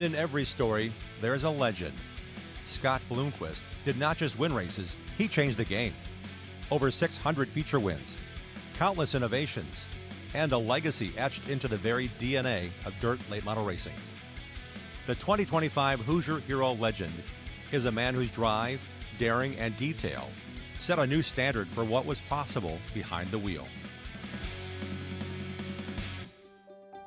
In every story, there's a legend. Scott Bloomquist did not just win races, he changed the game. Over 600 feature wins, countless innovations, and a legacy etched into the very DNA of dirt late model racing. The 2025 Hoosier Hero Legend is a man whose drive, daring, and detail set a new standard for what was possible behind the wheel.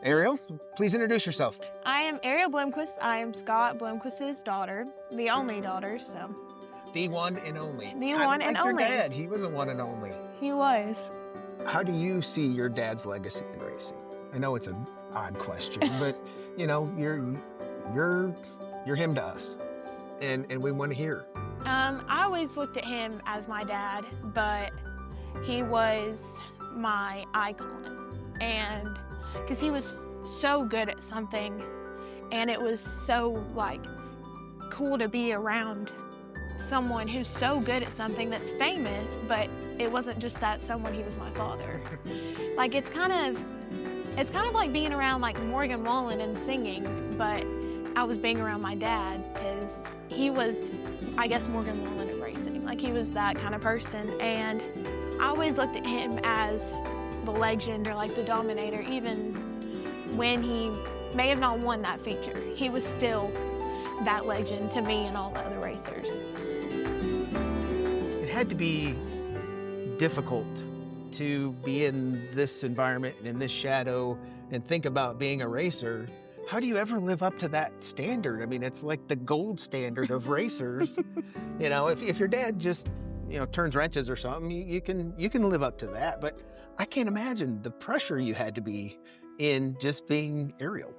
Ariel, please introduce yourself. I am Ariel Bloomquist. I am Scott Bloomquist's daughter, the only daughter, so. The one and only. The one and only. Your dad, he was a one and only. He was. How do you see your dad's legacy in racing? I know it's an odd question, but you know, you're him to us, and we want to hear. I always looked at him as my dad, but he was my icon, and because he was so good at something, and it was so like cool to be around someone who's so good at something that's famous, but it wasn't just that someone, he was my father. Like it's kind of like being around like Morgan Wallen and singing, but I was being around my dad because he was, I guess, Morgan Wallen at racing. Like he was that kind of person, and I always looked at him as the legend or like the dominator. Even when he may have not won that feature, he was still that legend to me and all the other racers. It had to be difficult to be in this environment and in this shadow and think about being a racer. How do you ever live up to that standard? I mean, it's like the gold standard of racers. You know, if your dad just, you know, turns wrenches or something, you can live up to that. But I can't imagine the pressure you had to be in just being Ariel.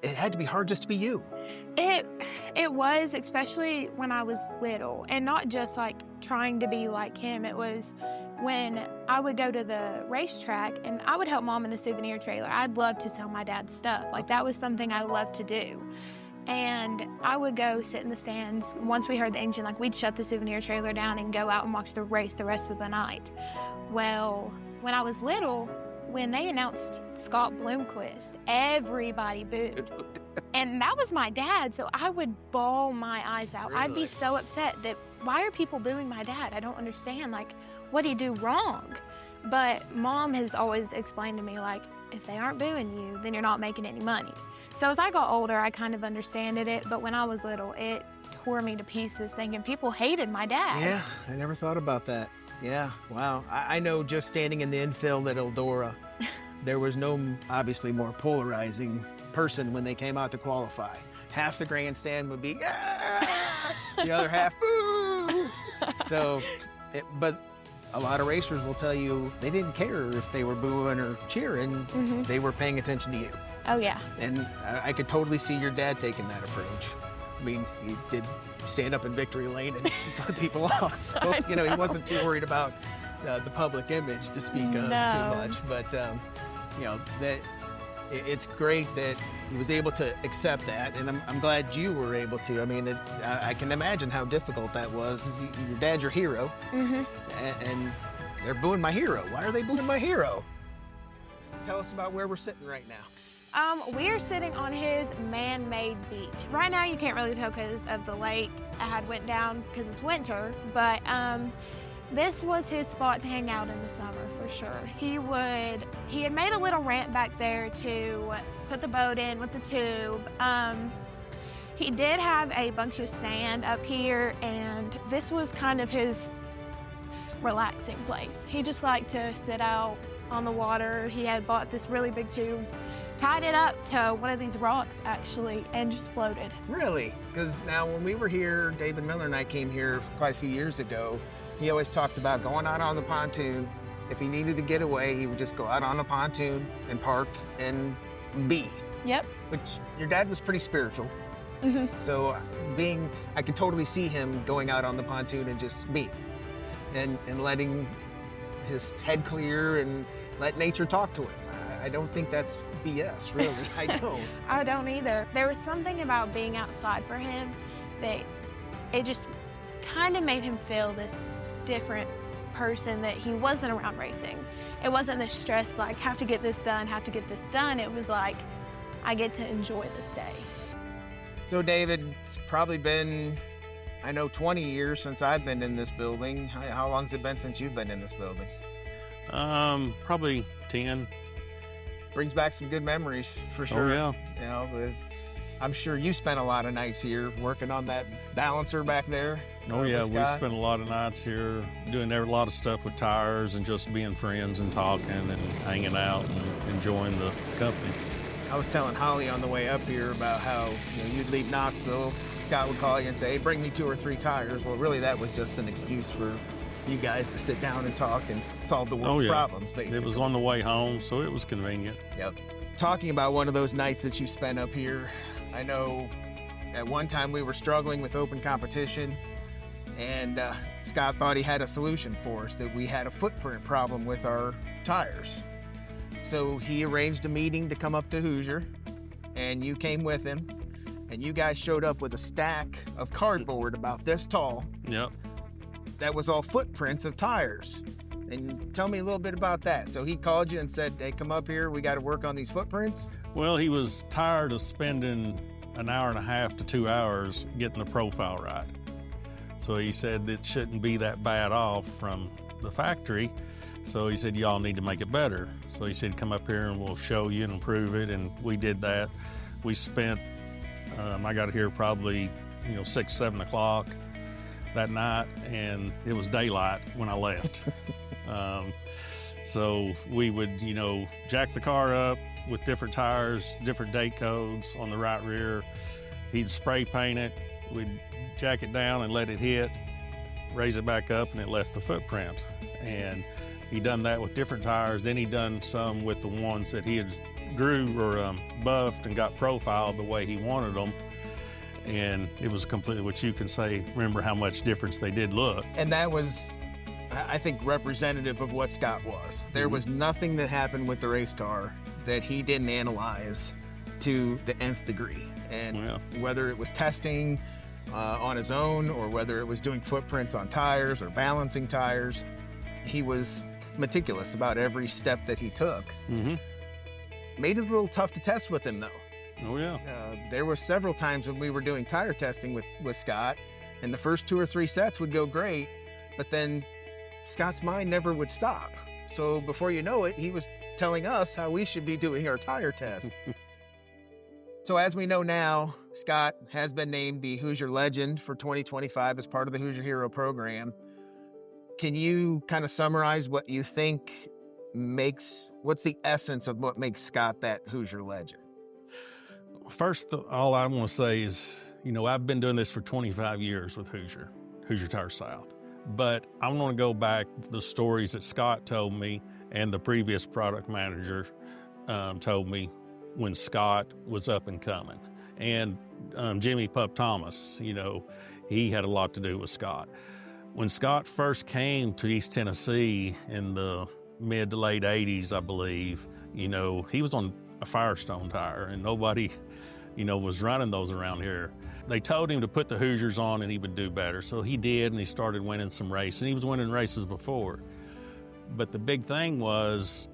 It had to be hard just to be you. It was, especially when I was little, and not just like trying to be like him. It was when I would go to the racetrack and I would help Mom in the souvenir trailer. I'd love to sell my dad's stuff. Like that was something I loved to do. And I would go sit in the stands. Once we heard the engine, like we'd shut the souvenir trailer down and go out and watch the race the rest of the night. Well, when I was little, when they announced Scott Bloomquist, everybody booed. And that was my dad, so I would bawl my eyes out. Really? I'd be so upset that, why are people booing my dad? I don't understand, like, what did he do wrong? But Mom has always explained to me, like, if they aren't booing you, then you're not making any money. So as I got older, I kind of understood it, but when I was little, it tore me to pieces thinking people hated my dad. Yeah, I never thought about that. Yeah, wow. I know just standing in the infield at Eldora, there was no obviously more polarizing person when they came out to qualify. Half the grandstand would be, yeah! The other half, boo! So, but a lot of racers will tell you they didn't care if they were booing or cheering. Mm-hmm. They were paying attention to you. Oh, yeah. And I could totally see your dad taking that approach. I mean, he did stand up in victory lane and put people off. So, you know, he wasn't too worried about the public image to speak of too much. But, you know, that it's great that he was able to accept that. And I'm glad you were able to. I mean, I can imagine how difficult that was. Your dad's your hero. Mm-hmm. And they're booing my hero. Why are they booing my hero? Tell us about where we're sitting right now. We're sitting on his man-made beach. Right now you can't really tell because of the lake I had went down because it's winter, but this was his spot to hang out in the summer for sure. He had made a little ramp back there to put the boat in with the tube. He did have a bunch of sand up here, and this was kind of his relaxing place. He just liked to sit out on the water. He had bought this really big tube, tied it up to one of these rocks actually, and just floated. Really? Because now when we were here, David Miller and I came here quite a few years ago, he always talked about going out on the pontoon. If he needed to get away, he would just go out on the pontoon and park and be. Yep. Which your dad was pretty spiritual. Mm-hmm. So I could totally see him going out on the pontoon and just be. And letting his head clear and let nature talk to him. I don't think that's BS, really. I don't. I don't either. There was something about being outside for him that it just kind of made him feel this different person that he wasn't around racing. It wasn't the stress like, have to get this done, have to get this done. It was like, I get to enjoy this day. So David, it's probably been, I know, 20 years since I've been in this building. How long's it been since you've been in this building? Probably 10. Brings back some good memories, for sure. Oh, You know, I'm sure you spent a lot of nights here working on that balancer back there. Oh, yeah, we Scott. spent a lot of nights here doing a lot of stuff with tires and just being friends and talking and hanging out and enjoying the company. I was telling Holly on the way up here about how you'd leave Knoxville, Scott would call you and say, hey, bring me 2 or 3 tires. Well, really, that was just an excuse for you guys to sit down and talk and solve the world's problems, basically. It was on the way home, so it was convenient. Yep. Talking about one of those nights that you spent up here, I know at one time we were struggling with open competition, and Scott thought he had a solution for us, that we had a footprint problem with our tires. So he arranged a meeting to come up to Hoosier, and you came with him, and you guys showed up with a stack of cardboard about this tall. Yep. That was all footprints of tires. And tell me a little bit about that. So he called you and said, hey, come up here, we got to work on these footprints? Well, he was tired of spending an hour and a half to 2 hours getting the profile right. So he said it shouldn't be that bad off from the factory. So he said, y'all need to make it better. So he said, come up here and we'll show you and improve it. And we did that. We spent, I got here probably, 6, 7 o'clock that night, and it was daylight when I left. So we would, jack the car up with different tires, different date codes on the right rear. He'd spray paint it. We'd jack it down and let it hit, raise it back up, and it left the footprint. And he done that with different tires. Then he done some with the ones that he had grew or buffed and got profiled the way he wanted them. And it was completely what you can say, remember how much difference they did look. And that was, I think, representative of what Scott was. There was nothing that happened with the race car that he didn't analyze to the nth degree. And whether it was testing on his own or whether it was doing footprints on tires or balancing tires, he was meticulous about every step that he took. Made it a little tough to test with him, though. Oh, yeah. There were several times when we were doing tire testing with Scott, and the first 2 or 3 sets would go great, but then Scott's mind never would stop. So before you know it, he was telling us how we should be doing our tire test. So as we know now, Scott has been named the Hoosier Legend for 2025 as part of the Hoosier Hero program. Can you kind of summarize what you think what's the essence of what makes Scott that Hoosier Legend? First, all I want to say is, I've been doing this for 25 years with Hoosier Tire South. But I want to go back to the stories that Scott told me and the previous product manager told me when Scott was up and coming. And Jimmy Pup Thomas, he had a lot to do with Scott. When Scott first came to East Tennessee in the mid to late 80s, I believe, he was on a Firestone tire, and nobody, was running those around here. They told him to put the Hoosiers on and he would do better. So he did, and he started winning some races. And he was winning races before. But the big thing was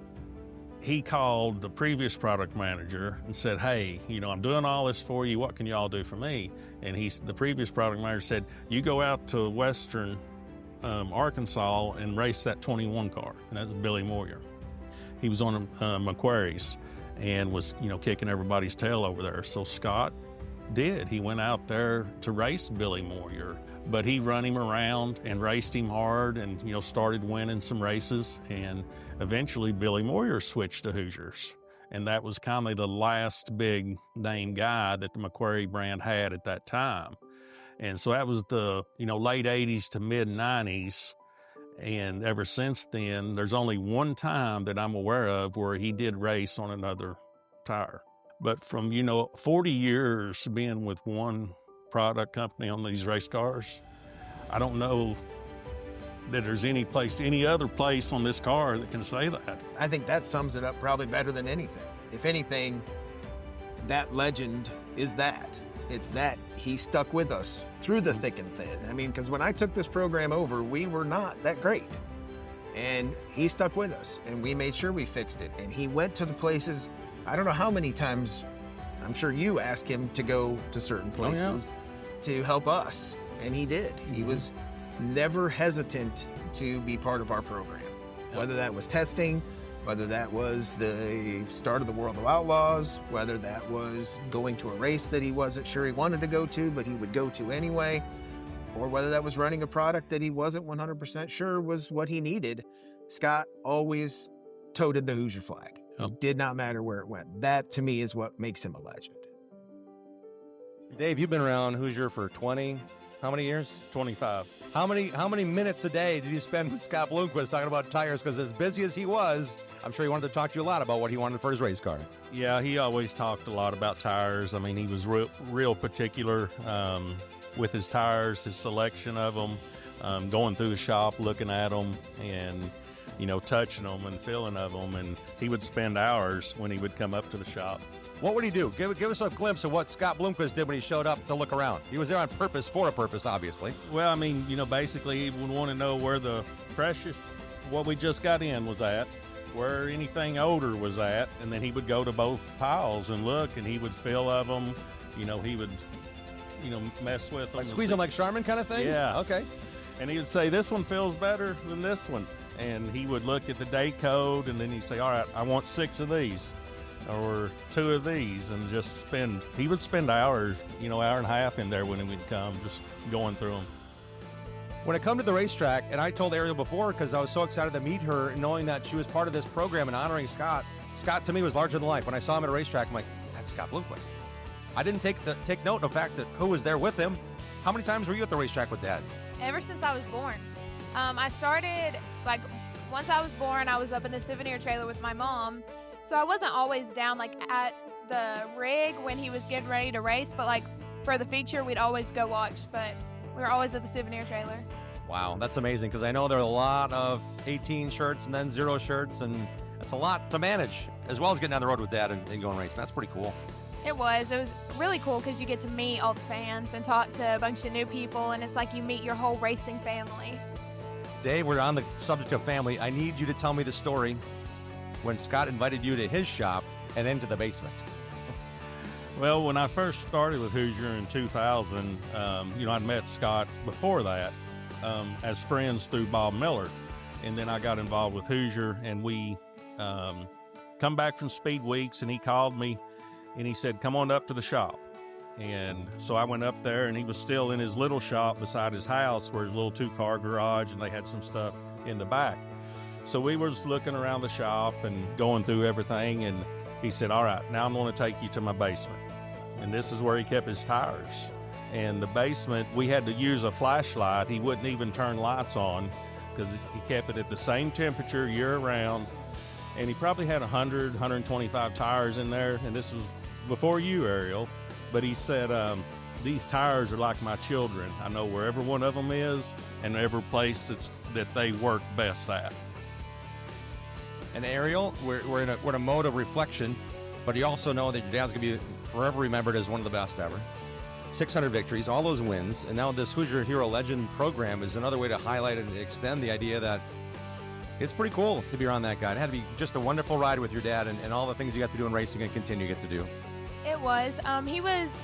he called the previous product manager and said, hey, I'm doing all this for you. What can y'all do for me? And the previous product manager said, you go out to Western Arkansas and race that 21 car. And that was Billy Moyer. He was on Macquarie's and was, kicking everybody's tail over there. So Scott did. He went out there to race Billy Moyer, but he run him around and raced him hard and, started winning some races. And eventually Billy Moyer switched to Hoosiers. And that was kind of the last big name guy that the Macquarie brand had at that time. And so that was the, late 80s to mid 90s. And ever since then, there's only one time that I'm aware of where he did race on another tire. But from, 40 years being with one product company on these race cars, I don't know that there's any other place on this car that can say that. I think that sums it up probably better than anything. If anything, that legend is that. It's that he stuck with us through the thick and thin. I mean, because when I took this program over, we were not that great. And he stuck with us, and we made sure we fixed it. And he went to the places, I don't know how many times I'm sure you asked him to go to certain places to help us, and he did. He was never hesitant to be part of our program, whether that was testing, whether that was the start of the World of Outlaws, whether that was going to a race that he wasn't sure he wanted to go to, but he would go to anyway, or whether that was running a product that he wasn't 100% sure was what he needed. Scott always toted the Hoosier flag. It did not matter where it went. That, to me, is what makes him a legend. Dave, you've been around Hoosier for 20, how many years? 25. How many minutes a day did you spend with Scott Bloomquist talking about tires? Because as busy as he was, I'm sure he wanted to talk to you a lot about what he wanted for his race car. Yeah, he always talked a lot about tires. I mean, he was real particular with his tires, his selection of them, going through the shop, looking at them, and touching them and feeling of them. And he would spend hours when he would come up to the shop. What would he do? Give us a glimpse of what Scott Bloomquist did when he showed up to look around. He was there on purpose, for a purpose, obviously. Well, I mean, basically he would want to know where the freshest, what we just got in was at, where anything older was at, and then he would go to both piles and look, and he would feel of them. He would, mess with them. Like squeeze them like Charmin kind of thing? Yeah. Okay. And he would say, this one feels better than this one. And he would look at the date code, and then he'd say, all right, I want 6 of these or 2 of these, and he would spend hours, hour and a half in there when he would come, just going through them. When it come to the racetrack, and I told Ariel before because I was so excited to meet her, knowing that she was part of this program and honoring Scott. Scott to me was larger than life. When I saw him at a racetrack, I'm like, that's Scott Bloomquist. I didn't take note of the fact that who was there with him. How many times were you at the racetrack with Dad? Ever since I was born. I started, once I was born, I was up in the souvenir trailer with my mom. So I wasn't always down, at the rig when he was getting ready to race. But, for the feature, we'd always go watch. But we were always at the souvenir trailer. Wow, that's amazing, because I know there are a lot of 18 shirts and then 0 shirts, and that's a lot to manage, as well as getting on the road with Dad and going racing. That's pretty cool. It was really cool because you get to meet all the fans and talk to a bunch of new people, and it's like you meet your whole racing family. Dave, we're on the subject of family. I need you to tell me the story when Scott invited you to his shop and into the basement. Well, when I first started with Hoosier in 2000, I'd met Scott before that as friends through Bob Miller. And then I got involved with Hoosier, and we come back from Speed Weeks, and he called me, and he said, come on up to the shop. And so I went up there, and he was still in his little shop beside his house, where his little 2-car garage, and they had some stuff in the back. So we was looking around the shop and going through everything, and he said, all right, now I'm going to take you to my basement. And this is where he kept his tires. And the basement, we had to use a flashlight. He wouldn't even turn lights on because he kept it at the same temperature year-round. And he probably had 100, 125 tires in there, and this was before you, Ariel. But he said, these tires are like my children. I know where every one of them is and every place that they work best at. And Ariel, we're in a mode of reflection, but you also know that your dad's going to be forever remembered as one of the best ever. 600 victories, all those wins, and now this Hoosier Hero Legend program is another way to highlight and extend the idea that it's pretty cool to be around that guy. It had to be just a wonderful ride with your dad and all the things you got to do in racing and continue to get to do. It was. He was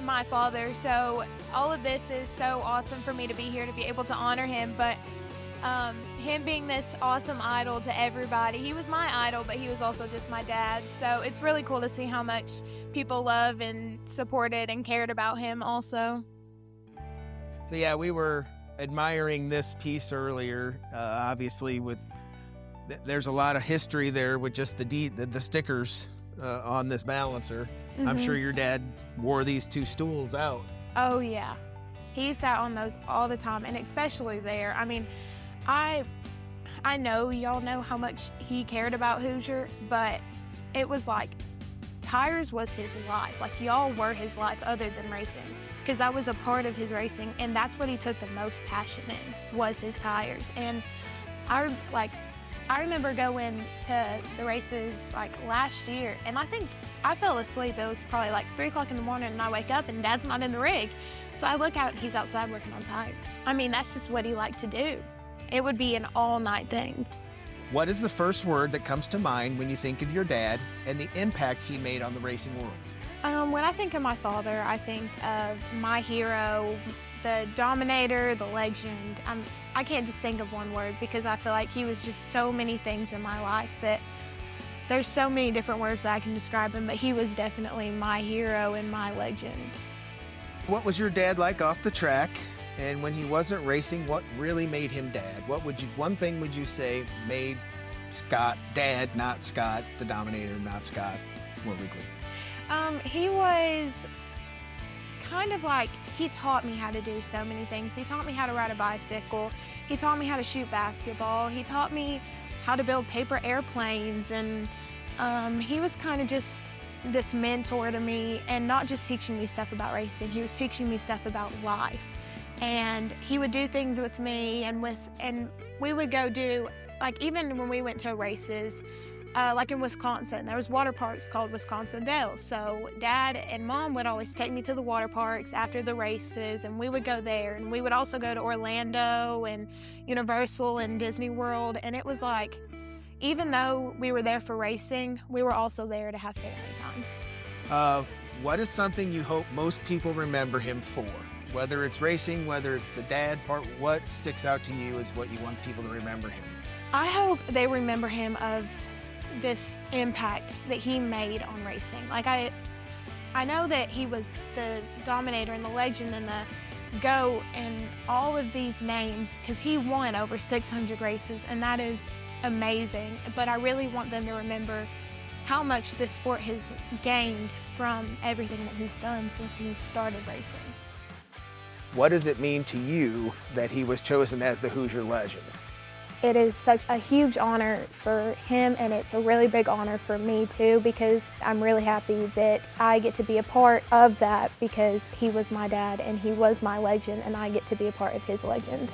my father, so all of this is so awesome for me to be here to be able to honor him. But him being this awesome idol to everybody, he was my idol, but he was also just my dad. So it's really cool to see how much people love and supported and cared about him also. So yeah, we were admiring this piece earlier. Obviously, there's a lot of history there with just the stickers on this balancer. Mm-hmm. I'm sure your dad wore these 2 stools out. Oh yeah, he sat on those all the time, and especially there. I mean, I know y'all know how much he cared about Hoosier, but it was like tires was his life. Like y'all were his life other than racing, because I was a part of his racing, and that's what he took the most passion in, was his tires. And I remember going to the races last year, and I think I fell asleep. It was probably 3 o'clock in the morning, and I wake up and Dad's not in the rig. So I look out and he's outside working on tires. I mean, that's just what he liked to do. It would be an all-night thing. What is the first word that comes to mind when you think of your dad and the impact he made on the racing world? When I think of my father, I think of my hero, the dominator, the legend. I can't just think of one word because I feel like he was just so many things in my life that there's so many different words that I can describe him, but he was definitely my hero and my legend. What was your dad like off the track? And when he wasn't racing, what really made him dad? One thing would you say made Scott dad, not Scott, the dominator, not Scott, more weekly? He was kind of like, he taught me how to do so many things. He taught me how to ride a bicycle. He taught me how to shoot basketball. He taught me how to build paper airplanes. And he was kind of just this mentor to me, and not just teaching me stuff about racing. He was teaching me stuff about life. And he would do things with me, and we would go do, like, even when we went to races, like in Wisconsin, there was water parks called Wisconsin Dells. So Dad and Mom would always take me to the water parks after the races, and we would go there. And we would also go to Orlando and Universal and Disney World. And it was like, even though we were there for racing, we were also there to have family time. What is something you hope most people remember him for? Whether it's racing, whether it's the dad part, what sticks out to you as what you want people to remember him? I hope they remember him of this impact that he made on racing. Like, I know that he was the dominator and the legend and the GOAT and all of these names because he won over 600 races, and that is amazing. But I really want them to remember how much this sport has gained from everything that he's done since he started racing. What does it mean to you that he was chosen as the Hoosier legend? It is such a huge honor for him, and it's a really big honor for me too, because I'm really happy that I get to be a part of that, because he was my dad and he was my legend, and I get to be a part of his legend.